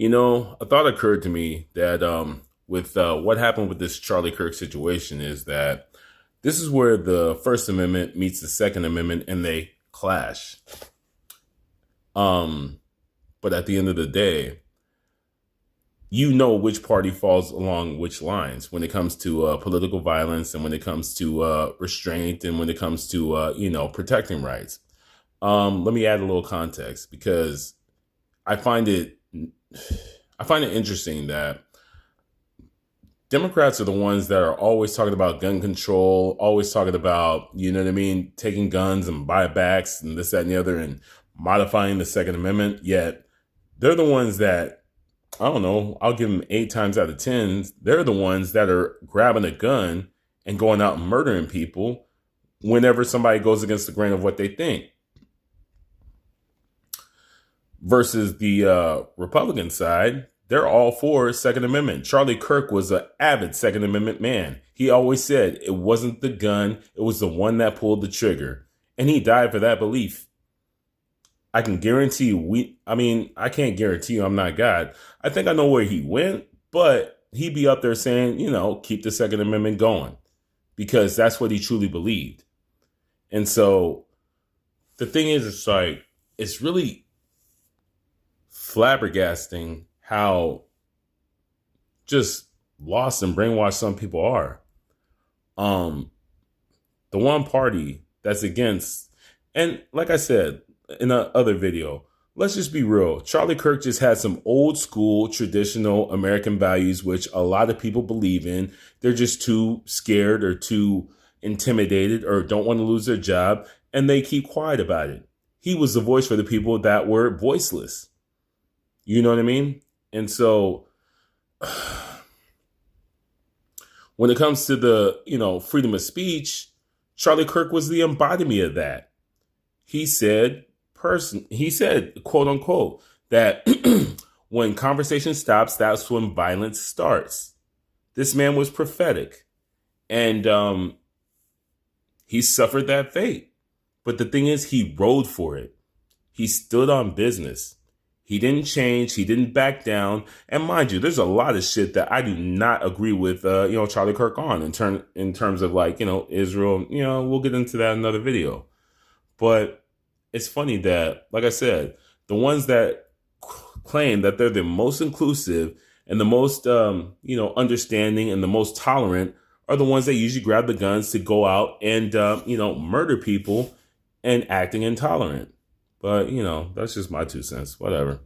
A thought occurred to me that with what happened with this Charlie Kirk situation is that this is where the First Amendment meets the Second Amendment and they clash. Um, but at the end of the day, you know which party falls along which lines when it comes to political violence and when it comes to restraint and when it comes to protecting rights. Let me add a little context because I find it I find it interesting that Democrats are the ones that are always talking about gun control, always talking about, taking guns and buybacks and this, that, and the other and modifying the Second Amendment. Yet they're the ones that, I don't know, I'll give them 8 times out of 10. They're the ones that are grabbing a gun and going out and murdering people whenever somebody goes against the grain of what they think. Versus the Republican side, they're all for Second Amendment. Charlie Kirk was an avid Second Amendment man. He always said it wasn't the gun, it was the one that pulled the trigger. And he died for that belief. I can guarantee you, I can't guarantee you I'm not God. I think I know where he went, but he'd be up there saying, keep the Second Amendment going because that's what he truly believed. And so the thing is, it's really flabbergasting how just lost and brainwashed some people are. The one party that's against, and like I said in the other video, let's just be real. Charlie Kirk just had some old school traditional American values, which a lot of people believe in. They're just too scared or too intimidated or don't want to lose their job, and they keep quiet about it. He was the voice for the people that were voiceless. You know what I mean? And so when it comes to the, freedom of speech, Charlie Kirk was the embodiment of that. He said, quote unquote, that when conversation stops, that's when violence starts. This man was prophetic and he suffered that fate. But the thing is, he rode for it. He stood on business. He didn't change. He didn't back down. And mind you, there's a lot of shit that I do not agree with, Charlie Kirk on in terms of Israel. We'll get into that in another video. But it's funny that, like I said, the ones that claim that they're the most inclusive and the most, understanding and the most tolerant are the ones that usually grab the guns to go out and, murder people and acting intolerant. But, that's just my 2 cents. Whatever.